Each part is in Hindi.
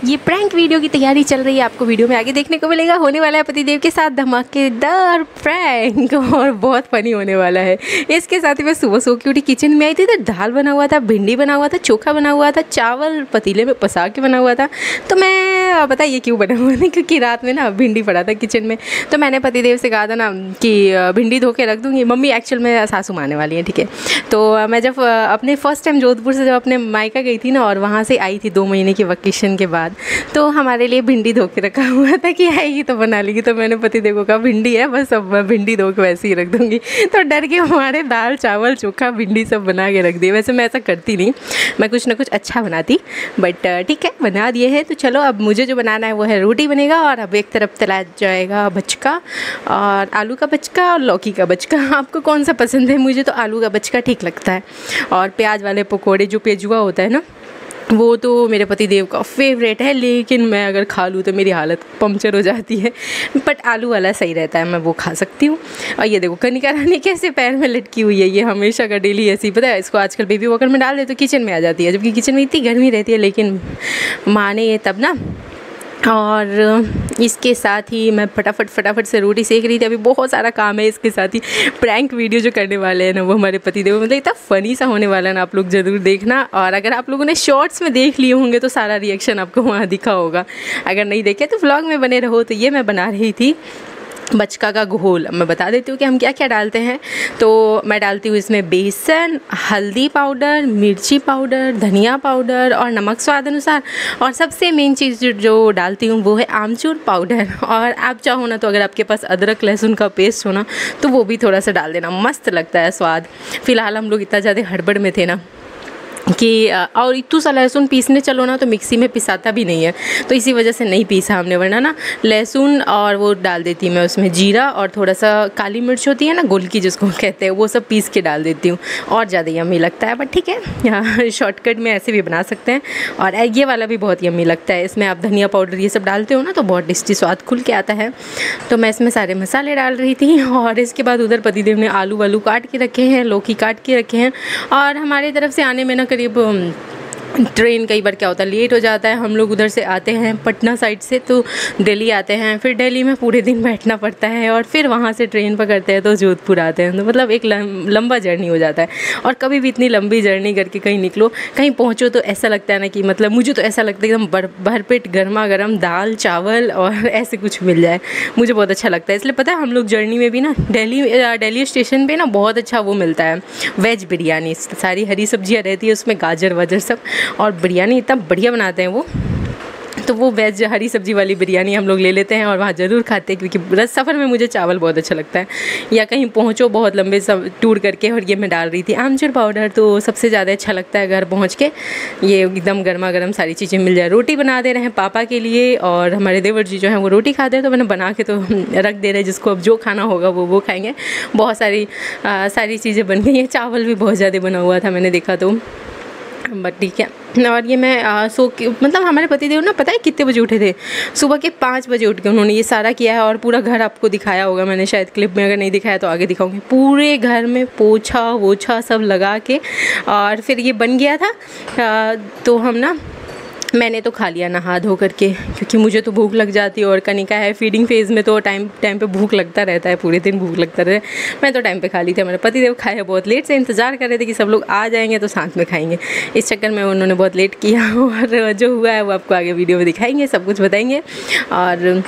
ये प्रैंक वीडियो की तैयारी चल रही है, आपको वीडियो में आगे देखने को मिलेगा। होने वाला है पतिदेव के साथ धमाकेदार प्रैंक और बहुत फनी होने वाला है। इसके साथ ही मैं सुबह सो के उठी, किचन में आई थी तो दाल बना हुआ था, भिंडी बना हुआ था, चोखा बना हुआ था, चावल पतीले में पसा के बना हुआ था। तो मैं बताइए क्यों बना हुआ था, क्योंकि रात में ना भिंडी पड़ा था किचन में। तो मैंने पतिदेव से कहा था ना कि भिंडी धो के रख दूँगी। मम्मी एक्चुअल में सासू माँ आने वाली है, ठीक है। तो मैं जब अपने फर्स्ट टाइम जोधपुर से जब अपने मायका गई थी ना, और वहाँ से आई थी 2 महीने की वेकेशन के बाद, तो हमारे लिए भिंडी धो के रखा हुआ था कि आएगी तो बना लेगी। तो मैंने पतिदेव को कहा भिंडी है, बस अब मैं भिंडी धो के वैसे ही रख दूँगी। तो डर के हमारे दाल चावल चोखा भिंडी सब बना के रख दिए। वैसे मैं ऐसा करती नहीं, मैं कुछ ना कुछ अच्छा बनाती, बट ठीक है बना दिए हैं। तो चलो अब मुझे जो बनाना है वो है रोटी बनेगा, और अब एक तरफ तला जाएगा बचका, और आलू का बचका और लौकी का बचका। आपको कौन सा पसंद है? मुझे तो आलू का बचका ठीक लगता है। और प्याज वाले पकोड़े, जो पेजुआ होता है ना, वो तो मेरे पतिदेव का फेवरेट है, लेकिन मैं अगर खा लूँ तो मेरी हालत पंक्चर हो जाती है। बट आलू वाला सही रहता है, मैं वो खा सकती हूँ। और ये देखो कनिका रानी कैसे पैर में लटकी हुई है, ये हमेशा का डेली ऐसी, पता है इसको आजकल बेबी वॉकर में डाल दे तो किचन में आ जाती है, जबकि किचन में इतनी गर्मी रहती है, लेकिन माने ये तब ना। और इसके साथ ही मैं फटाफट से रोटी सेक रही थी। अभी बहुत सारा काम है। इसके साथ ही प्रैंक वीडियो जो करने वाले हैं ना, वो हमारे पतिदेव, मतलब इतना फ़नी सा होने वाला है ना, आप लोग ज़रूर देखना। और अगर आप लोगों ने शॉर्ट्स में देख लिए होंगे तो सारा रिएक्शन आपको वहाँ दिखा होगा। अगर नहीं देखे तो व्लॉग में बने रहो। तो ये मैं बना रही थी बचका का घोल। मैं बता देती हूँ कि हम क्या क्या डालते हैं। तो मैं डालती हूँ इसमें बेसन, हल्दी पाउडर, मिर्ची पाउडर, धनिया पाउडर और नमक स्वाद अनुसार। और सबसे मेन चीज़ जो डालती हूँ वो है आमचूर पाउडर। और आप चाहो ना तो अगर आपके पास अदरक लहसुन का पेस्ट हो ना तो वो भी थोड़ा सा डाल देना, मस्त लगता है स्वाद। फ़िलहाल हम लोग इतना ज़्यादा हड़बड़ में थे ना कि और इतू सा लहसुन पीसने चलो ना तो मिक्सी में पिसाता भी नहीं है, तो इसी वजह से नहीं पीसा हमने, वरना ना लहसुन और वो डाल देती मैं उसमें जीरा और थोड़ा सा काली मिर्च होती है ना, गोलकी जिसको कहते हैं, वो सब पीस के डाल देती हूँ और ज़्यादा यम्मी लगता है। बट ठीक है, यहाँ शॉर्टकट में ऐसे भी बना सकते हैं। और ये वाला भी बहुत यम्मी लगता है। इसमें आप धनिया पाउडर ये सब डालते हो ना तो बहुत टेस्टी स्वाद खुल के आता है। तो मैं इसमें सारे मसाले डाल रही थी। और इसके बाद उधर पतिदेव ने आलू वालू काट के रखे हैं, लौकी काट के रखे हैं। और हमारी तरफ से आने में ना करीब ट्रेन कई बार क्या होता है लेट हो जाता है। हम लोग उधर से आते हैं पटना साइड से, तो दिल्ली आते हैं, फिर दिल्ली में पूरे दिन बैठना पड़ता है, और फिर वहाँ से ट्रेन पकड़ते हैं तो जोधपुर आते हैं। तो मतलब एक लंबा जर्नी हो जाता है। और कभी भी इतनी लंबी जर्नी करके कहीं निकलो, कहीं पहुँचो तो ऐसा लगता है ना कि मतलब मुझे तो ऐसा लगता है एकदम भरपेट गर्मा गर्म दाल चावल और ऐसे कुछ मिल जाए, मुझे बहुत अच्छा लगता है। इसलिए पता है हम लोग जर्नी में भी ना दिल्ली स्टेशन पर ना बहुत अच्छा वो मिलता है, वेज बिरयानी, सारी हरी सब्जियाँ रहती है उसमें, गाजर वाजर सब, और बिरयानी इतना बढ़िया बनाते हैं वो। तो वो वेज हरी सब्जी वाली बिरयानी हम लोग ले लेते हैं और वहाँ ज़रूर खाते हैं, क्योंकि सफ़र में मुझे चावल बहुत अच्छा लगता है। या कहीं पहुँचो बहुत लंबे सब टूर करके, और ये मैं डाल रही थी आमचूर पाउडर, तो सबसे ज़्यादा अच्छा लगता है घर पहुँच के ये एकदम गर्मा गर्म सारी चीज़ें मिल जाए। रोटी बना दे रहे हैं पापा के लिए, और हमारे देवर जी जो हैं वो रोटी खाते हैं, तो मैंने बना के तो रख दे रहे हैं, जिसको अब जो खाना होगा वो खाएँगे। बहुत सारी चीज़ें बन गई हैं। चावल भी बहुत ज़्यादा बना हुआ था, मैंने देखा तो, बट ठीक है। और ये मैं सो के, मतलब हमारे पतिदेव ना पता है कितने बजे उठे थे? सुबह के 5 बजे उठ के उन्होंने ये सारा किया है। और पूरा घर आपको दिखाया होगा मैंने शायद क्लिप में, अगर नहीं दिखाया तो आगे दिखाऊंगी। पूरे घर में पोछा वोछा सब लगा के, और फिर ये बन गया था। तो हम ना, मैंने तो खा लिया नहा धो करके, क्योंकि मुझे तो भूख लग जाती है। और कनिका है फीडिंग फेज़ में, तो टाइम पे भूख लगता रहता है, पूरे दिन भूख लगता रहता है। मैं तो टाइम पे खा ली थी। हमारे पतिदेव खाए बहुत लेट से, इंतज़ार कर रहे थे कि सब लोग आ जाएंगे तो साथ में खाएंगे। इस चक्कर में उन्होंने बहुत लेट किया, और जो हुआ है वो आपको आगे वीडियो में दिखाएंगे, सब कुछ बताएंगे। और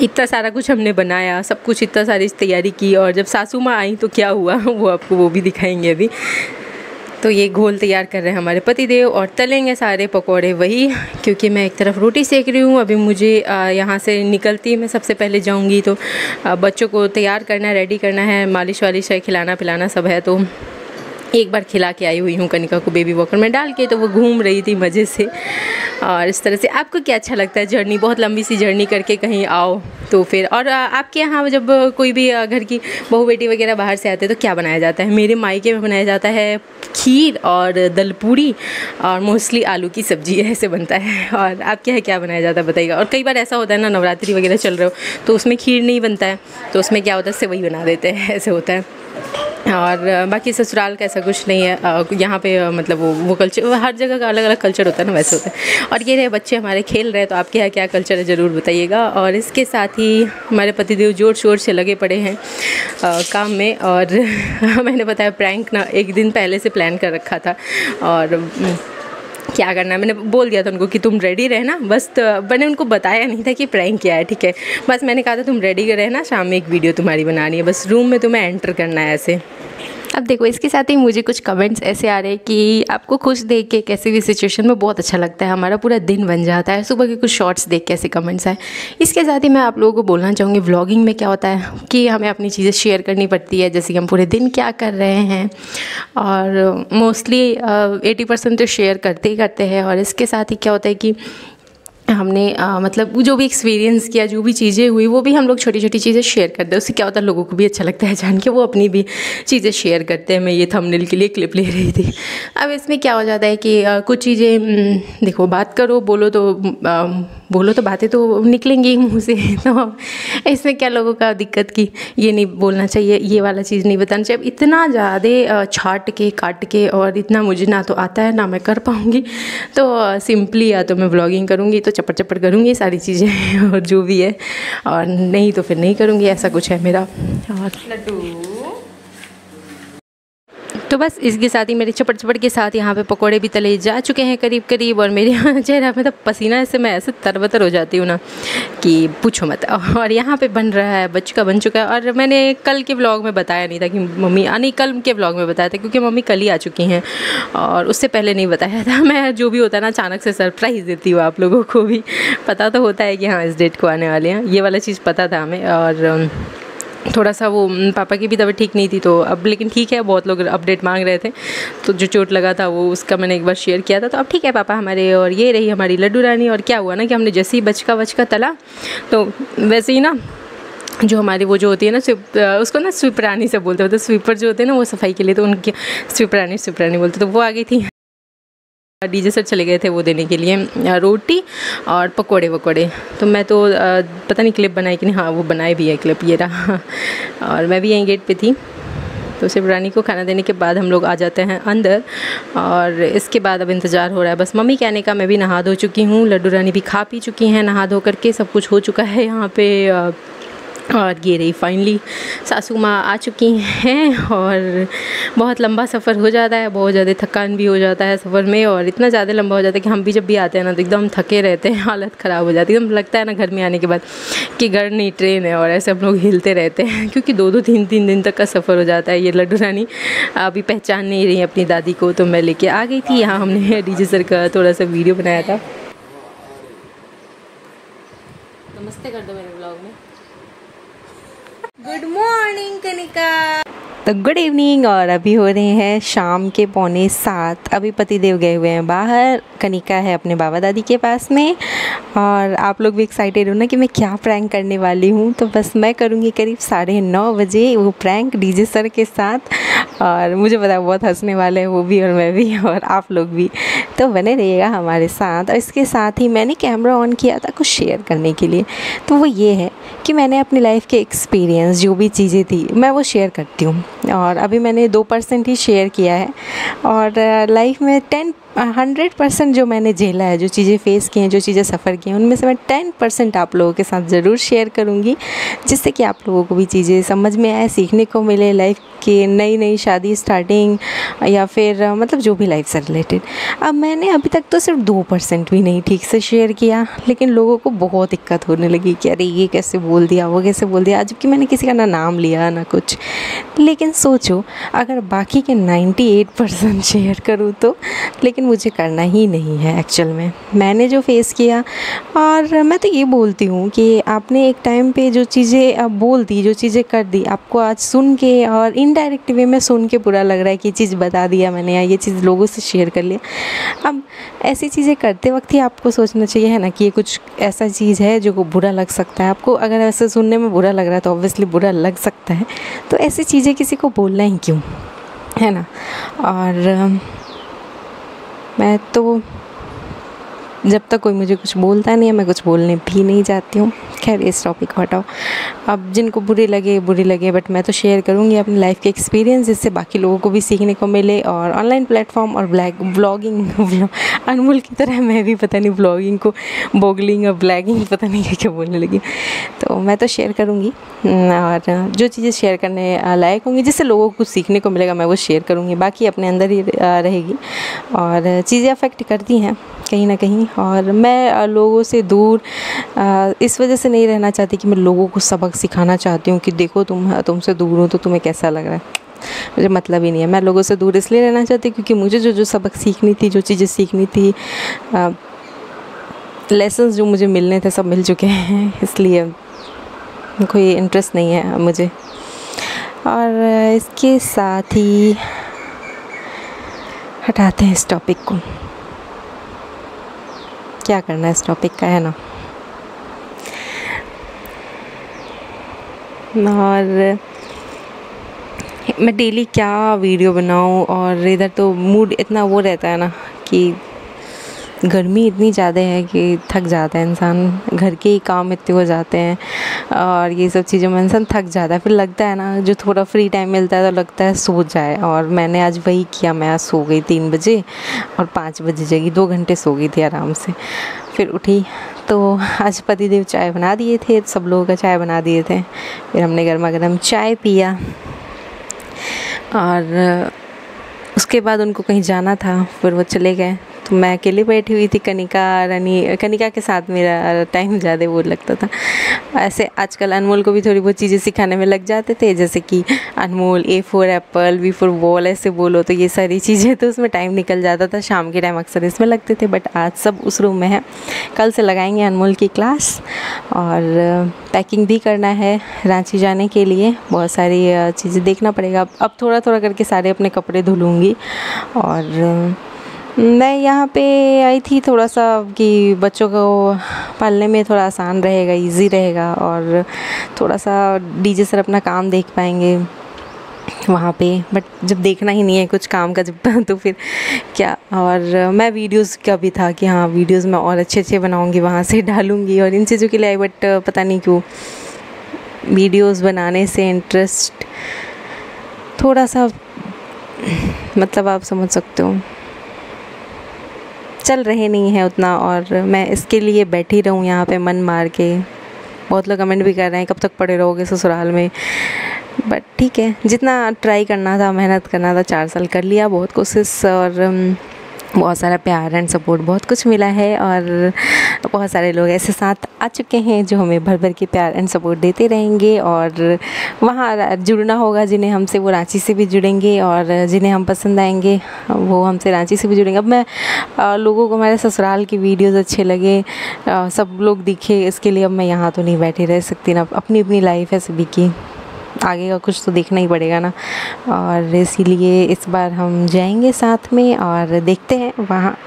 इतना सारा कुछ हमने बनाया, सब कुछ इतना सारी तैयारी की, और जब सासू माँ आई तो क्या हुआ वो आपको वो भी दिखाएंगे अभी। तो ये घोल तैयार कर रहे हैं हमारे पतिदेव, और तलेंगे सारे पकोड़े वही, क्योंकि मैं एक तरफ रोटी सेक रही हूँ। अभी मुझे यहाँ से निकलती मैं सबसे पहले जाऊँगी, तो बच्चों को तैयार करना, रेडी करना है, मालिश वालिश है, खिलाना पिलाना सब है। तो एक बार खिला के आई हुई हूँ कनिका को बेबी वॉकर में डाल के, तो वो घूम रही थी मज़े से। और इस तरह से आपको क्या अच्छा लगता है? जर्नी, बहुत लंबी सी जर्नी करके कहीं आओ तो फिर। और आपके यहाँ जब कोई भी घर की बहू बेटी वगैरह बाहर से आते हैं तो क्या बनाया जाता है? मेरे मायके में बनाया जाता है खीर और दल पूड़ी, और मोस्टली आलू की सब्ज़ी ऐसे बनता है। और आपके यहाँ क्या बनाया जाता है बताइएगा। और कई बार ऐसा होता है ना, नवरात्रि वगैरह चल रहे हो तो उसमें खीर नहीं बनता है, तो उसमें क्या होता है सेवई बना देते हैं, ऐसे होता है। और बाकी ससुराल का ऐसा कुछ नहीं है। यहाँ पे मतलब वो कल्चर, हर जगह का अलग अलग कल्चर होता है ना, वैसे होता है। और ये रहे बच्चे हमारे खेल रहे हैं, तो आपके यहाँ क्या कल्चर है ज़रूर बताइएगा। और इसके साथ ही हमारे पतिदेव ज़ोर शोर से लगे पड़े हैं काम में। और मैंने बताया प्रैंक ना एक दिन पहले से प्लान कर रखा था, और क्या करना है मैंने बोल दिया था उनको कि तुम रेडी रहना बस। तो मैंने उनको बताया नहीं था कि प्रैंक क्या है, ठीक है। बस मैंने कहा था तुम रेडी रहना, शाम में एक वीडियो तुम्हारी बनानी है, बस रूम में तुम्हें एंटर करना है ऐसे। अब देखो इसके साथ ही मुझे कुछ कमेंट्स ऐसे आ रहे हैं कि आपको खुश देख के कैसी भी सिचुएशन में बहुत अच्छा लगता है, हमारा पूरा दिन बन जाता है। सुबह के कुछ शॉर्ट्स देख के ऐसे कमेंट्स आए। इसके साथ ही मैं आप लोगों को बोलना चाहूँगी, व्लॉगिंग में क्या होता है कि हमें अपनी चीज़ें शेयर करनी पड़ती है, जैसे कि हम पूरे दिन क्या कर रहे हैं, और मोस्टली 80% तो शेयर करते ही करते हैं। और इसके साथ ही क्या होता है कि हमने मतलब जो भी एक्सपीरियंस किया, जो भी चीज़ें हुई, वो भी हम लोग छोटी छोटी चीज़ें शेयर करते हैं। उससे क्या होता है लोगों को भी अच्छा लगता है जान के, वो अपनी भी चीज़ें शेयर करते हैं। मैं ये थंबनेल के लिए क्लिप ले रही थी। अब इसमें क्या हो जाता है कि कुछ चीज़ें देखो, बात करो बोलो तो बातें तो निकलेंगी मुँह से। तो इसमें क्या लोगों का दिक्कत कि ये नहीं बोलना चाहिए, ये वाला चीज़ नहीं बताना चाहिए। अब इतना ज़्यादा छाट के काट के, और इतना मुझे ना तो आता है ना मैं कर पाऊँगी। तो सिंपली या तो मैं व्लॉगिंग करूँगी तो चपड़ चपड़ करूँगी सारी चीज़ें और जो भी है, और नहीं तो फिर नहीं करूँगी, ऐसा कुछ है मेरा। और लड्डू तो बस इसके साथ ही मेरे चपड़ के साथ यहाँ पे पकोड़े भी तले जा चुके हैं करीब करीब। और मेरे चेहरा में तो पसीना ऐसे, मैं ऐसे तरबतर हो जाती हूँ ना कि पूछो मत। और यहाँ पे बन रहा है, बन चुका है। और मैंने कल के व्लॉग में बताया नहीं था कि मम्मी नहीं, कल के व्लॉग में बताया था क्योंकि मम्मी कल ही आ चुकी हैं, और उससे पहले नहीं बताया था। मैं जो भी होता है ना अचानक से सरप्राइज़ देती हूँ, आप लोगों को भी पता तो होता है कि हाँ इस डेट को आने वाले हैं, ये वाला चीज़ पता था हमें। और थोड़ा सा वो पापा की भी तबीयत ठीक नहीं थी, तो अब लेकिन ठीक है। बहुत लोग अपडेट मांग रहे थे, तो जो चोट लगा था वो उसका मैंने एक बार शेयर किया था, तो अब ठीक है पापा हमारे। और ये रही हमारी लड्डू रानी। और क्या हुआ ना कि हमने जैसे ही बचका तला, तो वैसे ही ना जो हमारी वो जो होती है ना उसको ना स्वीप रानी से बोलते हैं, तो स्वीपर जो होते हैं ना वो सफाई के लिए, तो उनकी स्वीप रानी बोलते, तो वो आ गई थी। डीजे सर चले गए थे वो देने के लिए रोटी और पकोड़े। तो मैं तो पता नहीं क्लिप बनाई कि नहीं, हाँ वो बनाए भी है क्लिप, ये रहा। और मैं भी यहीं गेट पे थी। तो सिर्फ रानी को खाना देने के बाद हम लोग आ जाते हैं अंदर। और इसके बाद अब इंतज़ार हो रहा है बस मम्मी के आने का। मैं भी नहा धो चुकी हूँ, लड्डू रानी भी खा पी चुकी हैं, नहा धो करके सब कुछ हो चुका है यहाँ पे। और ये रही फाइनली सासू माँ आ चुकी हैं। और बहुत लंबा सफ़र हो जाता है, बहुत ज़्यादा थकान भी हो जाता है सफ़र में। और इतना ज़्यादा लंबा हो जाता है कि हम भी जब भी आते हैं ना तो एकदम थके रहते हैं, हालत ख़राब हो जाती है। एकदम लगता है ना घर में आने के बाद कि घर नहीं ट्रेन है, और ऐसे हम लोग हिलते रहते हैं क्योंकि 2-2 3-3 दिन तक का सफ़र हो जाता है। ये लड्डू रानी अभी पहचान नहीं रही अपनी दादी को, तो मैं लेके आ गई थी यहाँ। हमने डीजे सर का थोड़ा सा वीडियो बनाया था। नमस्ते कर दो मेरे ब्लॉग में। Good morning Kanika. तो गुड इवनिंग। और अभी हो रहे हैं शाम के 6:45। अभी पतिदेव गए हुए हैं बाहर, कनिका है अपने बाबा दादी के पास में। और आप लोग भी एक्साइटेड हो ना कि मैं क्या प्रैंक करने वाली हूँ। तो बस मैं करूँगी करीब 9:30 बजे वो प्रैंक डीजे सर के साथ। और मुझे पता है बहुत हंसने वाले हैं वो भी, और मैं भी, और आप लोग भी। तो बने रहिएगा हमारे साथ। और इसके साथ ही मैंने कैमरा ऑन किया था कुछ शेयर करने के लिए, तो वो ये है कि मैंने अपनी लाइफ के एक्सपीरियंस जो भी चीज़ें थी मैं वो शेयर करती हूँ। और अभी मैंने 2% ही शेयर किया है। और लाइफ में 100% जो मैंने झेला है, जो चीज़ें फ़ेस की हैं, जो चीज़ें सफ़र की हैं, उनमें से मैं 10% आप लोगों के साथ ज़रूर शेयर करूँगी, जिससे कि आप लोगों को भी चीज़ें समझ में आए, सीखने को मिले। लाइफ की नई शादी स्टार्टिंग, या फिर मतलब जो भी लाइफ से रिलेटेड। अब मैंने अभी तक तो सिर्फ 2% भी नहीं ठीक से शेयर किया, लेकिन लोगों को बहुत दिक्कत होने लगी कि अरे ये कैसे बोल दिया, वो कैसे बोल दिया, जबकि मैंने किसी का ना नाम लिया ना कुछ। लेकिन सोचो अगर बाकी के 98% शेयर करूँ तो, लेकिन मुझे करना ही नहीं है एक्चुअल में। मैंने जो फेस किया, और मैं तो ये बोलती हूँ कि आपने एक टाइम पे जो चीज़ें बोल दी, जो चीज़ें कर दी, आपको आज सुन के और इनडायरेक्ट वे में सुन के बुरा लग रहा है कि ये चीज़ बता दिया मैंने, या ये चीज़ लोगों से शेयर कर लिया। अब ऐसी चीज़ें करते वक्त ही आपको सोचना चाहिए है ना कि ये कुछ ऐसा चीज़ है जो को बुरा लग सकता है आपको। अगर ऐसे सुनने में बुरा लग रहा है तो ऑब्वियसली बुरा लग सकता है, तो ऐसी चीज़ें किसी को बोलना ही क्यों, है ना। और मैं तो जब तक कोई मुझे कुछ बोलता नहीं है मैं कुछ बोलने भी नहीं चाहती हूँ। खैर इस टॉपिक को हटाओ, अब जिनको बुरे लगे बट मैं तो शेयर करूँगी अपनी लाइफ के एक्सपीरियंस, जिससे बाकी लोगों को भी सीखने को मिले। और ऑनलाइन प्लेटफॉर्म और ब्लॉगिंग अनमोल की तरह मैं भी पता नहीं ब्लॉगिंग को बोगलिंग और ब्लैगिंग पता नहीं क्या बोलने लगी, तो मैं तो शेयर करूँगी। और जो चीज़ें शेयर करने लायक होंगी, जिससे लोगों को कुछ सीखने को मिलेगा, मैं वो शेयर करूँगी। बाकी अपने अंदर ही रहेगी। और चीज़ें अफेक्ट करती हैं कहीं ना कहीं, और मैं लोगों से दूर इस वजह से नहीं रहना चाहती कि मैं लोगों को सबक सिखाना चाहती हूँ कि देखो तुमसे दूर हूँ तो तुम्हें कैसा लग रहा है, मुझे मतलब ही नहीं है। मैं लोगों से दूर इसलिए रहना चाहती हूँ क्योंकि मुझे जो सबक सीखनी थी, जो चीज़ें सीखनी थी, लेसन्स जो मुझे मिलने थे सब मिल चुके हैं, इसलिए कोई इंटरेस्ट नहीं है मुझे। और इसके साथ ही हटाते हैं इस टॉपिक को, क्या करना है इस टॉपिक का, है ना। और मैं डेली क्या वीडियो बनाऊं, और इधर तो मूड इतना वो रहता है ना कि गर्मी इतनी ज़्यादा है कि थक जाता है इंसान, घर के ही काम इतने हो जाते हैं और ये सब चीज़ों में इंसान थक जाता है। फिर लगता है ना जो थोड़ा फ्री टाइम मिलता है तो लगता है सो जाए, और मैंने आज वही किया। मैं आज सो गई 3 बजे और 5 बजे जगी, 2 घंटे सो गई थी आराम से। फिर उठी तो आज पतिदेव चाय बना दिए थे, सब लोगों का चाय बना दिए थे। फिर हमने गर्मा गर्म चाय पिया, और उसके बाद उनको कहीं जाना था, फिर वो चले गए तो मैं अकेले बैठी हुई थी। कनिका के साथ मेरा टाइम ज़्यादा वो लगता था। ऐसे आजकल अनमोल को भी थोड़ी बहुत चीज़ें सिखाने में लग जाते थे, जैसे कि अनमोल A for Apple, B for ball ऐसे बोलो, तो ये सारी चीज़ें, तो उसमें टाइम निकल जाता था। शाम के टाइम अक्सर इसमें लगते थे, बट आज सब उस रूम में है। कल से लगाएंगे अनमोल की क्लास, और पैकिंग भी करना है रांची जाने के लिए। बहुत सारी चीज़ें देखना पड़ेगा। अब थोड़ा थोड़ा करके सारे अपने कपड़े धुलूँगी। और मैं यहाँ पे आई थी थोड़ा सा कि बच्चों को पालने में थोड़ा आसान रहेगा, इजी रहेगा, और थोड़ा सा डीजे सर अपना काम देख पाएंगे वहाँ पे। बट जब देखना ही नहीं है कुछ काम का जब तो फिर क्या। और मैं वीडियोस का भी था कि हाँ वीडियोस मैं और अच्छे बनाऊँगी, वहाँ से डालूँगी और इन चीज़ों के लिए आई। बट पता नहीं क्यों वीडियोस बनाने से इंटरेस्ट थोड़ा सा, मतलब आप समझ सकते हो, चल रहे नहीं है उतना। और मैं इसके लिए बैठी रहूँ यहाँ पे मन मार के। बहुत लोग कमेंट भी कर रहे हैं कब तक पड़े रहोगे ससुराल में, बट ठीक है, जितना ट्राई करना था, मेहनत करना था, 4 साल कर लिया, बहुत कोशिश, और बहुत सारा प्यार एंड सपोर्ट बहुत कुछ मिला है। और बहुत सारे लोग ऐसे साथ आ चुके हैं जो हमें भर भर के प्यार एंड सपोर्ट देते रहेंगे। और वहाँ जुड़ना होगा, जिन्हें हमसे वो रांची से भी जुड़ेंगे, और जिन्हें हम पसंद आएंगे वो हमसे रांची से भी जुड़ेंगे। अब मैं लोगों को हमारे ससुराल की वीडियोस अच्छे लगे, सब लोग दिखे, इसके लिए अब मैं यहाँ तो नहीं बैठी रह सकती ना। अपनी अपनी लाइफ है सभी की, आगे का कुछ तो देखना ही पड़ेगा ना। और इसीलिए इस बार हम जाएंगे साथ में, और देखते हैं वहाँ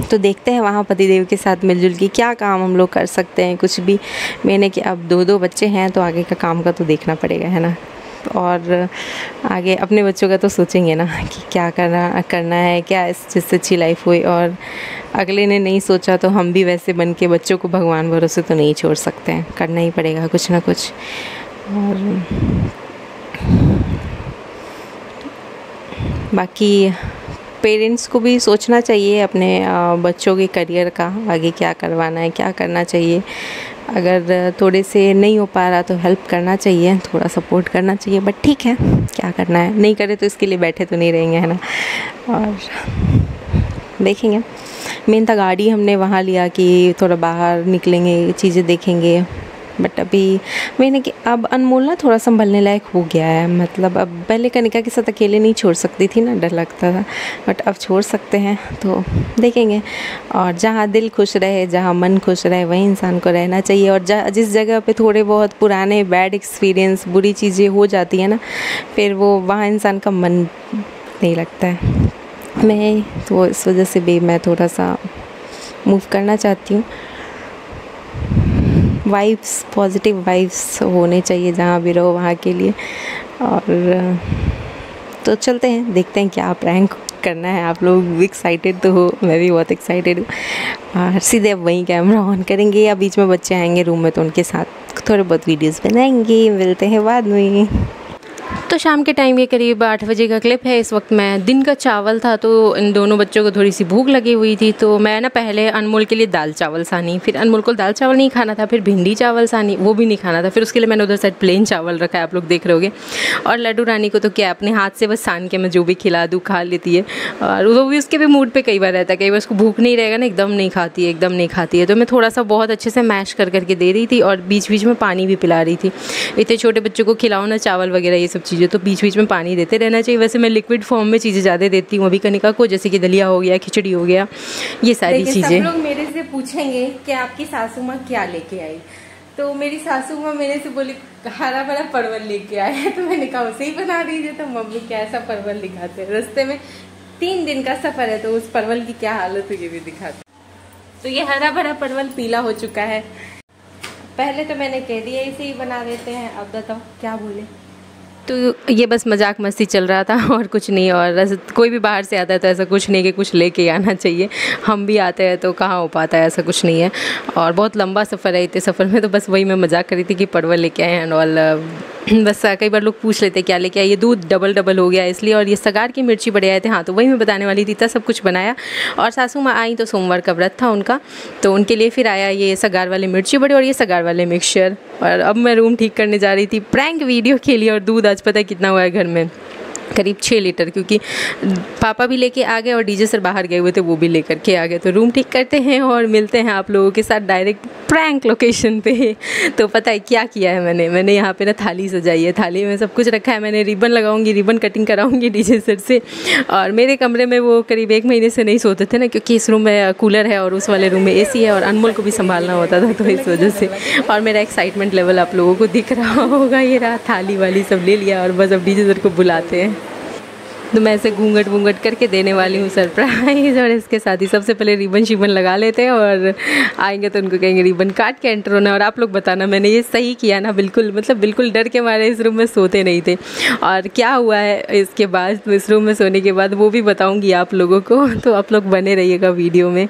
तो देखते हैं वहाँ पतिदेव के साथ मिलजुल के क्या काम हम लोग कर सकते हैं, कुछ भी। मैंने कि अब 2 बच्चे हैं तो आगे का काम का तो देखना पड़ेगा, है ना। और आगे अपने बच्चों का तो सोचेंगे ना कि क्या करना है, क्या जिससे अच्छी लाइफ हुई। और अगले ने नहीं सोचा तो हम भी वैसे बन के बच्चों को भगवान भरोसे तो नहीं छोड़ सकते हैं, करना ही पड़ेगा कुछ ना कुछ। और बाकी पेरेंट्स को भी सोचना चाहिए अपने बच्चों के करियर का, आगे क्या करवाना है, क्या करना चाहिए। अगर थोड़े से नहीं हो पा रहा तो हेल्प करना चाहिए, थोड़ा सपोर्ट करना चाहिए। बट ठीक है, क्या करना है, नहीं करे तो इसके लिए बैठे तो नहीं रहेंगे, है ना। और देखेंगे, मेन था गाड़ी हमने वहाँ लिया कि थोड़ा बाहर निकलेंगे, चीज़ें देखेंगे। बट अभी मैंने कि अब अनमोल ना थोड़ा संभलने लायक हो गया है। मतलब अब पहले कनिका के साथ अकेले नहीं छोड़ सकती थी ना, डर लगता था, बट अब छोड़ सकते हैं, तो देखेंगे। और जहाँ दिल खुश रहे, जहाँ मन खुश रहे, वहीं इंसान को रहना चाहिए। और जिस जगह पे थोड़े बहुत पुराने बैड एक्सपीरियंस, बुरी चीज़ें हो जाती है ना, फिर वो वहाँ इंसान का मन नहीं लगता है। मैं तो इस वजह से भी मैं थोड़ा सा मूव करना चाहती हूँ। वाइब्स, पॉजिटिव वाइब्स होने चाहिए जहाँ भी रहो वहाँ के लिए। और तो चलते हैं, देखते हैं क्या प्रैंक करना है। आप लोग एक्साइटेड तो हो, मैं भी बहुत एक्साइटेड हूँ। और सीधे अब वहीं कैमरा ऑन करेंगे या बीच में बच्चे आएंगे रूम में तो उनके साथ थोड़े बहुत वीडियोस बनाएंगे। मिलते हैं बाद में। तो शाम के टाइम ये करीब 8 बजे का क्लिप है। इस वक्त मैं दिन का चावल था तो इन दोनों बच्चों को थोड़ी सी भूख लगी हुई थी, तो मैं ना पहले अनमोल के लिए दाल चावल सानी, फिर अनमोल को दाल चावल नहीं खाना था, फिर भिंडी चावल सानी वो भी नहीं खाना था, फिर उसके लिए मैंने उधर साइड प्लेन चावल रखा है, आप लोग देख रहे होगे। और लड्डू रानी को तो क्या अपने हाथ से बस सान के मैं जो भी खिला दूँ खा लेती है, और वो भी उसके भी मूड पर कई बार रहता है, कई बार उसको भूख नहीं रहेगा ना एकदम नहीं खाती है, एकदम नहीं खाती है। तो मैं थोड़ा सा बहुत अच्छे से मैश कर करके दे रही थी और बीच बीच में पानी भी पिला रही थी। इतने छोटे बच्चों को खिलाओ ना चावल वगैरह ये सब चीज़ें तो बीच बीच में पानी देते रहना चाहिए। वैसे मैं लिक्विड फॉर्म में चीज़ें ज़्यादा देती हूँ अभी कनिका को, जैसे कि दलिया हो गया, खिचड़ी हो गया, ये सारी चीज़ें। सब लोग मेरे से पूछेंगे कि आपकी सासू माँ क्या लेके आई, तो मेरी सासू माँ मेरे से बोली हरा भरा परवल लेके आए हैं, तो मैंने कहा उसे ही बना दीजिए। तो मम्मी कैसा परवल दिखाते हैं, रास्ते में 3 दिन का सफर है तो उस परवल की क्या हालत हुई ये भी दिखाते। तो ये हरा भरा परवल पीला हो चुका है। पहले तो मैंने कह दिया इसे ही बना देते हैं, अब बताओ क्या बोले। तो ये बस मजाक मस्ती चल रहा था और कुछ नहीं। और कोई भी बाहर से आता है तो ऐसा कुछ नहीं कि कुछ लेके आना चाहिए, हम भी आते हैं तो कहाँ हो पाता है, ऐसा कुछ नहीं है। और बहुत लंबा सफ़र है, इतने सफ़र में तो बस वही मैं मजाक करी थी कि परवल लेके आए एंड ऑल। बस कई बार लोग पूछ लेते क्या लेके आए, ये दूध डबल हो गया इसलिए, और ये सगार की मिर्ची बड़े आए थे। हाँ तो वही मैं बताने वाली थी, सब कुछ बनाया। और सासू माँ आई तो सोमवार का व्रत था उनका, तो उनके लिए फिर आया ये सगार वाले मिर्ची बड़े और ये सगार वाले मिक्सचर। और अब मैं रूम ठीक करने जा रही थी प्रैंक वीडियो के लिए। और दूध आज पता है कितना हुआ है घर में, करीब 6 लीटर, क्योंकि पापा भी लेके आ गए और डीजे सर बाहर गए हुए थे वो भी लेकर के आ गए। तो रूम ठीक करते हैं और मिलते हैं आप लोगों के साथ डायरेक्ट प्रैंक लोकेशन पे। तो पता है क्या किया है मैंने यहाँ पे ना थाली सजाई है, थाली में सब कुछ रखा है। मैंने रिबन लगाऊंगी, रिबन कटिंग कराऊंगी डीजे सर से। और मेरे कमरे में वो करीब 1 महीने से नहीं सोते थे ना, क्योंकि इस रूम में कूलर है और उस वाले रूम में AC है और अनमोल को भी संभालना होता था, तो इस वजह से। और मेरा एक्साइटमेंट लेवल आप लोगों को दिख रहा होगा, ये रहा थाली वाली सब ले लिया और बस अब डीजे सर को बुलाते हैं। तो मैं ऐसे घूंघट करके देने वाली हूँ सरप्राइज़। और इसके साथ ही सबसे पहले रिबन शिबन लगा लेते हैं और आएंगे तो उनको कहेंगे रिबन काट के एंटर होना। और आप लोग बताना मैंने ये सही किया ना, बिल्कुल मतलब बिल्कुल डर के मारे इस रूम में सोते नहीं थे। और क्या हुआ है इसके बाद, तो इस रूम में सोने के बाद वो भी बताऊँगी आप लोगों को, तो आप लोग बने रहिएगा वीडियो में।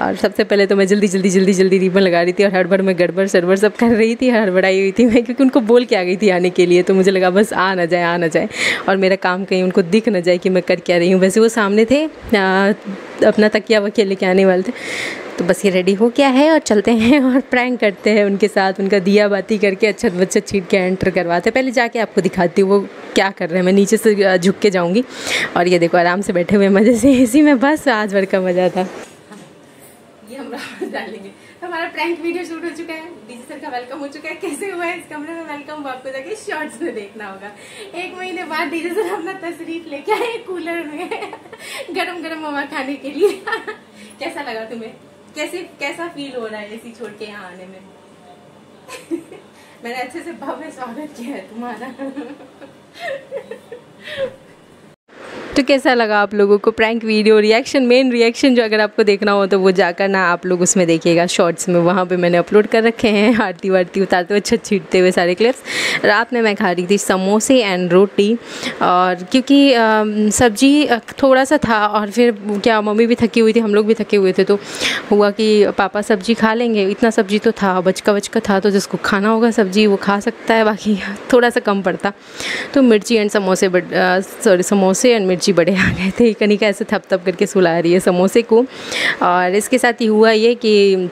और सबसे पहले तो मैं जल्दी रिबन लगा रही थी और हड़बड़ में गड़बड़ सरबड़ सब कर रही थी, हड़बड़ाई हुई थी मैं, क्योंकि उनको बोल के आ गई थी आने के लिए। तो मुझे लगा बस आ ना जाए और मेरा काम कहीं उनको दिख न जाए कि मैं कर क्या रही हूँ। वैसे वो सामने थे, अपना तकिया वकिया लेके आने वाले थे। तो बस ये रेडी हो गया है और चलते हैं और प्रैंक करते हैं उनके साथ। उनका दिया बाती करके अच्छत बच्चत छीट के एंटर करवाते। पहले जाके आपको दिखाती हूँ वो क्या कर रहे हैं। मैं नीचे से झुक के जाऊँगी और ये देखो आराम से बैठे हुए मज़े से AC में, बस आज भर का मज़ा था। ये हम डालेंगे। तो हमारा प्रैंक वीडियो शूट हो चुका है, डीजे सर का वेलकम हो चुका है। कैसे हुआ है इस कमरे में वेलकम, आपको जाके शॉर्ट्स में देखना होगा। 1 महीने बाद डीजे सर अपना तशरीफ लेके आए कूलर में गरम हवा खाने के लिए। कैसा लगा तुम्हें, कैसा फील हो रहा है AC छोड़ के यहाँ आने में? मैंने अच्छे से भव्य स्वागत किया है तुम्हारा। तो कैसा लगा आप लोगों को prank video, reaction, main reaction जो अगर आपको देखना हो तो वो जाकर ना आप लोग उसमें देखिएगा शॉर्ट्स में, वहाँ पे मैंने अपलोड कर रखे हैं। आरती वारती उतारते हुए छत छीटते हुए सारे क्लिप्स। रात में मैं खा रही थी समोसे एंड रोटी, और क्योंकि सब्जी थोड़ा सा था और फिर क्या मम्मी भी थकी हुई थी, हम लोग भी थके हुए थे, तो हुआ कि पापा सब्जी खा लेंगे। इतना सब्जी तो था, बचका था, तो जिसको खाना होगा सब्जी वो खा सकता है, बाकी थोड़ा सा कम पड़ता। तो मिर्ची एंड समोसे एंड मिर्ची बड़े आ गए थे। कनिका ऐसे थप करके सुला रही है समोसे को। और इसके साथ ही हुआ ये कि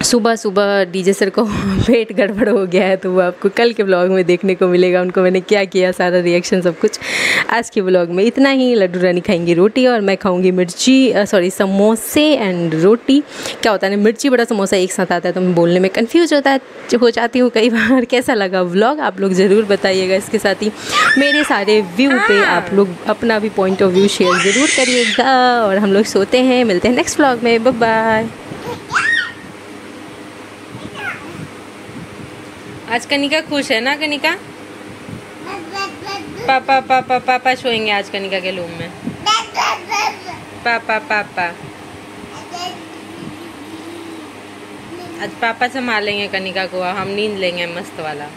सुबह डीजे सर को पेट गड़बड़ हो गया है, तो वो आपको कल के ब्लॉग में देखने को मिलेगा। उनको मैंने क्या किया सारा रिएक्शन सब कुछ आज के ब्लॉग में। इतना ही। लड्डू रानी खाएंगी रोटी और मैं खाऊंगी समोसे एंड रोटी। क्या होता है ना, मिर्ची बड़ा समोसा एक साथ आता है तो मैं बोलने में कंफ्यूज हो जाती हूँ कई बार। कैसा लगा व्लॉग आप लोग ज़रूर बताइएगा। इसके साथ ही मेरे सारे व्यू पे आप लोग अपना भी पॉइंट ऑफ व्यू शेयर ज़रूर करिएगा। और हम लोग सोते हैं, मिलते हैं नेक्स्ट ब्लॉग में। Bye bye. आज कनिका खुश है ना? कनिका पापा सोएंगे आज कनिका के रूम में। पापा आज पापा संभालेंगे कनिका को, हम नींद लेंगे मस्त वाला।